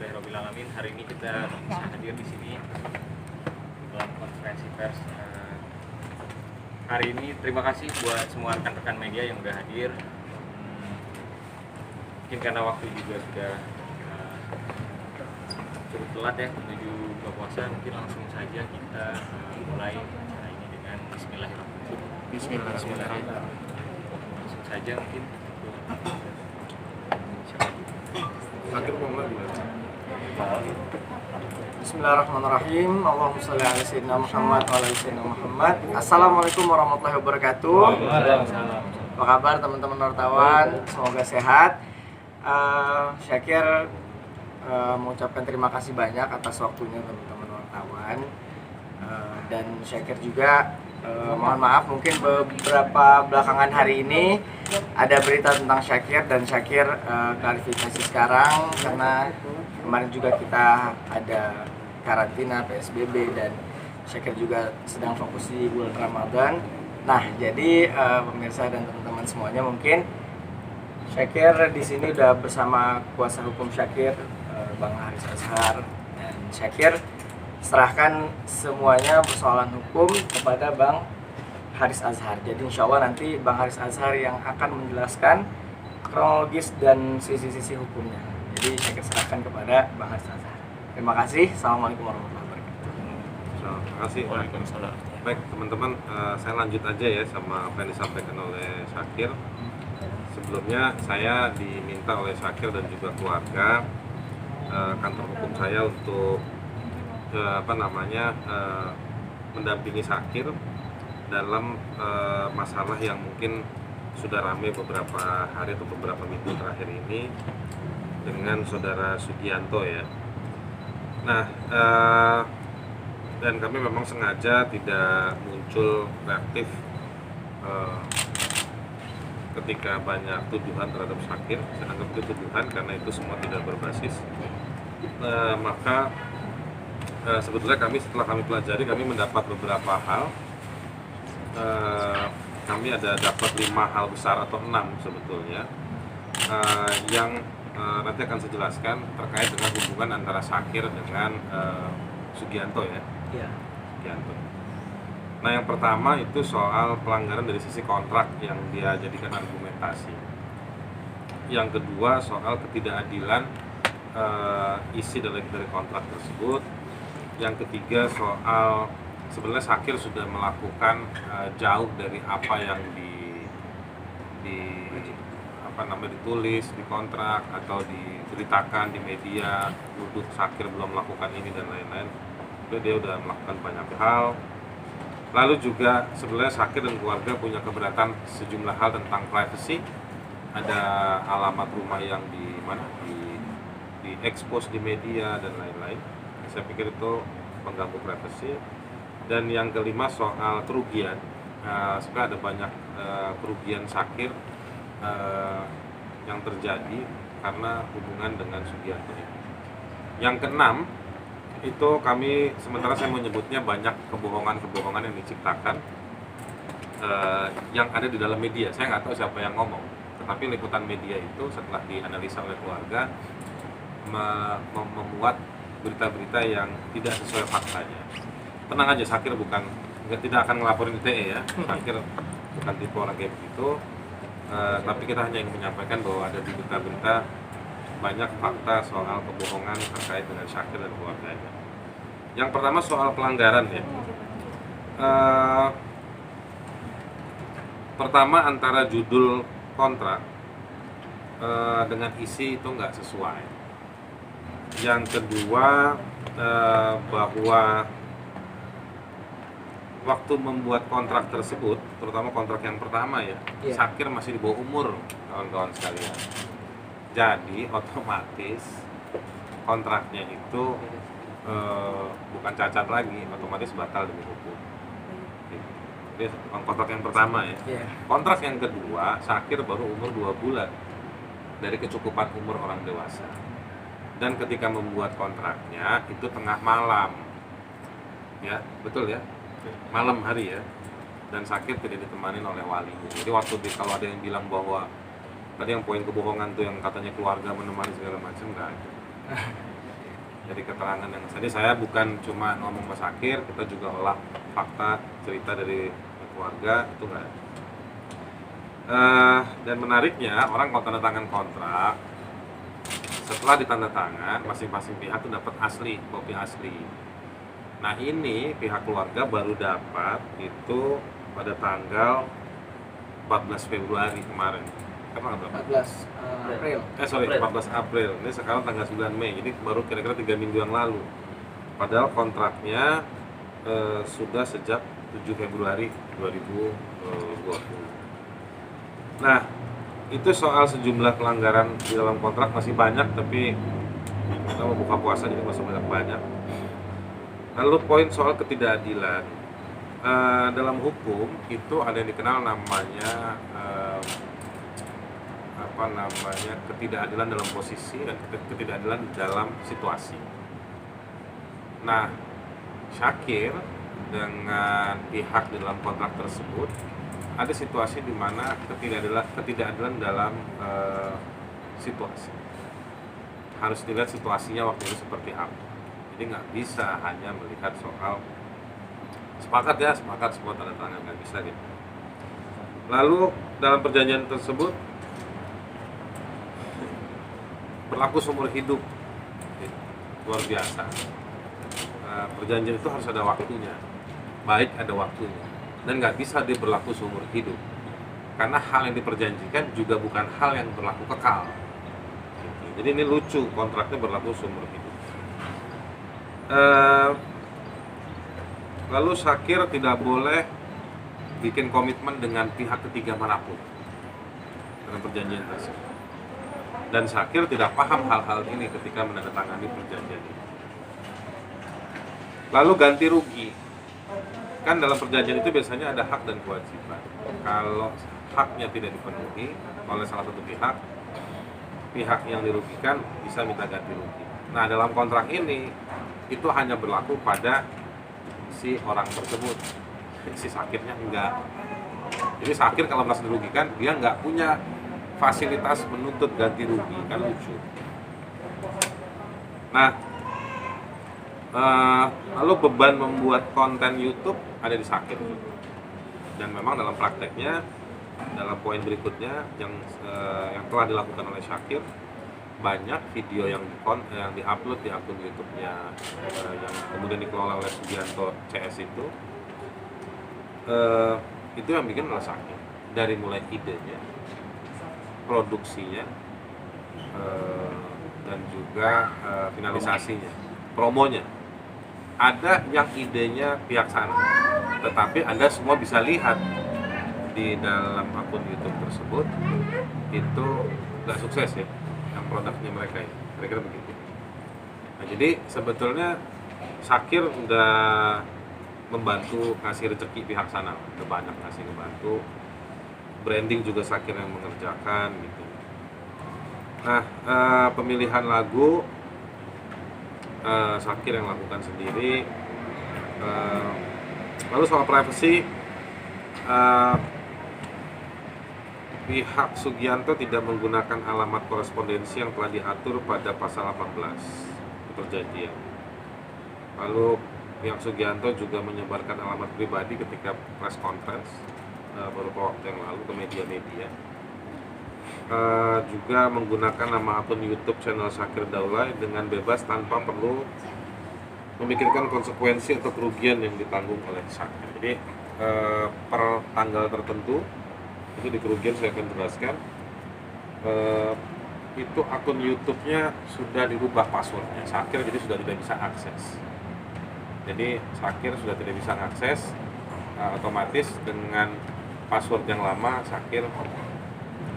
Alhamdulillahirabbil alamin. Hari ini kita bisa hadir di sini dalam konferensi pers. Hari ini terima kasih buat semua rekan-rekan media yang udah hadir. Mungkin karena waktu juga sudah cukup telat ya menuju buka puasa, mungkin langsung saja kita mulai acara ini dengan Bismillahirrahmanirrahim. Bismillahirrahmanirrahim. Langsung saja mungkin. Bismillahirrahmanirrahim. Allahumma sholli ala sayyidina Muhammad wa ala sayyidina Muhammad. Assalamualaikum warahmatullahi wabarakatuh. Apa kabar teman-teman wartawan? Semoga sehat. Syakir mengucapkan terima kasih banyak atas waktunya teman-teman wartawan. Dan Syakir juga mohon maaf mungkin beberapa belakangan hari ini ada berita tentang Syakir dan Syakir klarifikasi sekarang karena kemarin juga kita ada karantina PSBB dan Syakir juga sedang fokus di bulan Ramadan. Nah, jadi pemirsa dan teman-teman semuanya mungkin Syakir di sini udah bersama kuasa hukum Syakir, Bang Haris Azhar, dan Syakir serahkan semuanya persoalan hukum kepada Bang Haris Azhar. Jadi insya Allah nanti Bang Haris Azhar yang akan menjelaskan kronologis dan sisi-sisi hukumnya. Jadi saya serahkan kepada Bang Haris Azhar. Terima kasih. Assalamualaikum warahmatullahi wabarakatuh. Terima kasih. Waalaikumsalam. Baik teman-teman, saya lanjut aja ya sama apa yang disampaikan oleh Syakir. Sebelumnya saya diminta oleh Syakir dan juga keluarga kantor hukum saya untuk mendampingi Syakir dalam masalah yang mungkin sudah ramai beberapa hari atau beberapa minggu terakhir ini dengan saudara Sugianto ya. Nah, dan kami memang sengaja tidak muncul reaktif ketika banyak tuduhan terhadap Syakir. Saya anggap itu tuduhan karena itu semua tidak berbasis. Maka sebetulnya setelah kami pelajari, kami mendapat beberapa hal. Kami ada dapat 5 hal besar atau 6 sebetulnya yang nanti akan saya jelaskan terkait dengan hubungan antara Syakir dengan Sugianto ya. Sugianto. Nah, yang pertama itu soal pelanggaran dari sisi kontrak yang dia jadikan argumentasi. Yang kedua soal ketidakadilan isi dari kontrak tersebut. Yang ketiga soal sebenarnya Syakir sudah melakukan jauh dari apa yang ditulis di kontrak atau diberitakan di media, duduk Syakir belum melakukan ini dan lain-lain. Dia sudah melakukan banyak hal. Lalu juga sebenarnya Syakir dan keluarga punya keberatan sejumlah hal tentang privacy. Ada alamat rumah yang di expose di media dan lain-lain. Saya pikir itu mengganggu privasi. Dan yang kelima soal kerugian. Sebenarnya ada banyak kerugian Syakir yang terjadi karena hubungan dengan Sugianto ini. Yang keenam itu sementara saya menyebutnya banyak kebohongan yang diciptakan yang ada di dalam media. Saya nggak tahu siapa yang ngomong, tetapi liputan media itu setelah dianalisa oleh keluarga memuat berita-berita yang tidak sesuai faktanya. Tenang aja, Syakir tidak akan ngelaporin ITE ya. Syakir bukan tipe orang kayak begitu. Tapi kita hanya ingin menyampaikan bahwa ada di berita-berita banyak fakta soal kebohongan terkait dengan Syakir dan keluarganya. Yang pertama soal pelanggaran ya. Pertama antara judul kontrak dengan isi itu nggak sesuai. Yang kedua bahwa waktu membuat kontrak tersebut, terutama kontrak yang pertama ya, Syakir masih di bawah umur kawan-kawan sekalian. Jadi otomatis kontraknya itu bukan cacat lagi, otomatis batal demi hukum. Jadi kontrak yang pertama ya. Kontrak yang kedua, Syakir baru umur 2 bulan dari kecukupan umur orang dewasa. Dan ketika membuat kontraknya itu tengah malam. Ya, betul ya? Malam hari ya. Dan Syakir tidak ditemani oleh walinya. Jadi kalau ada yang bilang bahwa tadi yang poin kebohongan tuh yang katanya keluarga menemani segala macam, enggak ada. dari keterangan yang tadi. Saya bukan cuma ngomong Mas Sakir, kita juga olah fakta cerita dari keluarga itu enggak. Dan menariknya orang kalau tanda tangan kontrak, setelah ditanda tangan masing-masing pihak itu dapat asli, kopi asli. Nah ini pihak keluarga baru dapat itu pada tanggal 14 Februari kemarin. Kapan berapa? 14 April. 14 April. Ini sekarang tanggal 9 Mei. Ini baru kira-kira 3 minggu yang lalu. Padahal kontraknya sudah sejak 7 Februari 2020. Nah, itu soal sejumlah pelanggaran di dalam kontrak masih banyak, tapi kita mau buka puasa jadi masih banyak. Lalu poin soal ketidakadilan. Dalam hukum itu ada yang dikenal namanya ketidakadilan dalam posisi dan ketidakadilan dalam situasi. Nah, Syakir dengan pihak di dalam kontrak tersebut ada situasi di mana ketidakadilan dalam situasi. Harus dilihat situasinya waktu itu seperti apa. Jadi nggak bisa hanya melihat soal sepakat semua tanda tangan, nggak bisa gitu. Lalu dalam perjanjian tersebut berlaku seumur hidup, luar biasa. Perjanjian itu harus ada waktunya, baik ada waktunya, dan nggak bisa dia berlaku seumur hidup, karena hal yang diperjanjikan juga bukan hal yang berlaku kekal. Jadi ini lucu, kontraknya berlaku seumur hidup. Lalu Syakir tidak boleh bikin komitmen dengan pihak ketiga manapun dalam perjanjian tersebut. Dan Syakir tidak paham hal-hal ini ketika menandatangani perjanjian ini. Lalu ganti rugi. Kan dalam perjanjian itu biasanya ada hak dan kewajiban. Kalau haknya tidak dipenuhi oleh salah satu pihak, pihak yang dirugikan bisa minta ganti rugi. Nah, dalam kontrak ini itu hanya berlaku pada si orang tersebut. Si Syakirnya enggak. Jadi Syakir kalau merasa dirugikan, dia enggak punya fasilitas menuntut ganti rugi, kan lucu. Nah, lalu beban membuat konten YouTube ada di Syakir. Dan memang dalam prakteknya, dalam poin berikutnya yang telah dilakukan oleh Syakir, banyak video yang diupload di akun YouTube-nya yang kemudian dikelola oleh Sugianto CS itu yang bikin oleh Syakir. Dari mulai idenya, produksinya, dan juga finalisasinya, promonya. Ada yang idenya pihak sana, tetapi Anda semua bisa lihat di dalam akun YouTube tersebut itu nggak sukses ya, yang produknya mereka ya, kira-kira begitu. Nah, jadi sebetulnya Syakir udah membantu kasih rezeki pihak sana, udah banyak kasih membantu. Branding juga Syakir yang mengerjakan gitu. Nah, pemilihan lagu Syakir yang lakukan sendiri. Lalu soal privacy, pihak Sugianto tidak menggunakan alamat korespondensi yang telah diatur pada pasal 18 perjanjian. Lalu pihak Sugianto juga menyebarkan alamat pribadi ketika press conference beberapa waktu yang lalu ke media-media. Juga menggunakan nama akun YouTube channel Syakir Daulay dengan bebas tanpa perlu memikirkan konsekuensi atau kerugian yang ditanggung oleh Syakir. Jadi per tanggal tertentu itu di kerugian saya akan jelaskan, itu akun YouTube-nya sudah dirubah passwordnya Syakir, jadi sudah tidak bisa akses. Jadi Syakir sudah tidak bisa akses, otomatis dengan password yang lama Syakir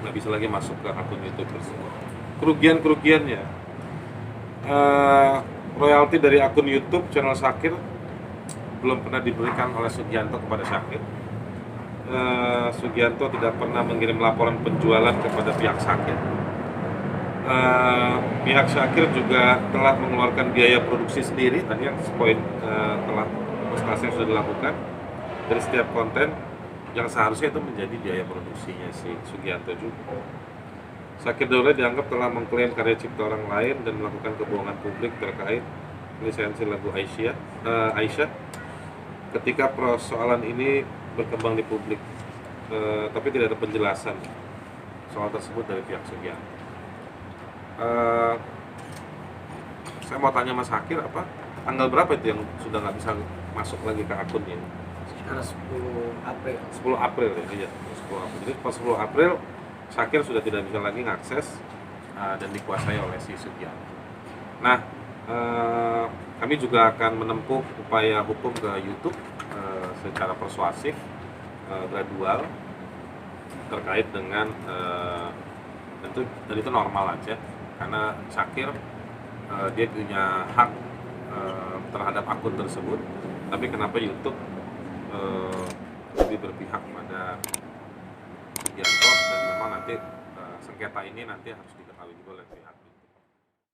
nggak bisa lagi masuk ke akun YouTube tersebut. Kerugiannya, royalti dari akun YouTube channel Syakir belum pernah diberikan oleh Sugianto kepada Syakir. Sugianto tidak pernah mengirim laporan penjualan kepada pihak Syakir. Pihak Syakir juga telah mengeluarkan biaya produksi sendiri, tadi yang poin telah prestasi yang sudah dilakukan dari setiap konten yang seharusnya itu menjadi biaya produksinya si Sugianto juga. Syakir Daulay dianggap telah mengklaim karya cipta orang lain dan melakukan kebohongan publik terkait lisensi lagu Aisyah ketika persoalan ini berkembang di publik, tapi tidak ada penjelasan soal tersebut dari pihak Sugianto. Saya mau tanya Mas Syakir, apa tanggal berapa itu yang sudah nggak bisa masuk lagi ke akunnya? Sekitar 10 April. 10 April ya, iya. 10 April. Jadi pas 10 April Syakir sudah tidak bisa lagi mengakses dan dikuasai oleh si Sugianto. Nah, kami juga akan menempuh upaya hukum ke YouTube secara persuasif, gradual, terkait dengan tentu, dan itu normal aja karena Syakir dia punya hak terhadap akun tersebut, tapi kenapa YouTube lebih berpihak pada Sugianto, dan memang nanti sengketa ini nanti harus diketahui juga oleh pihak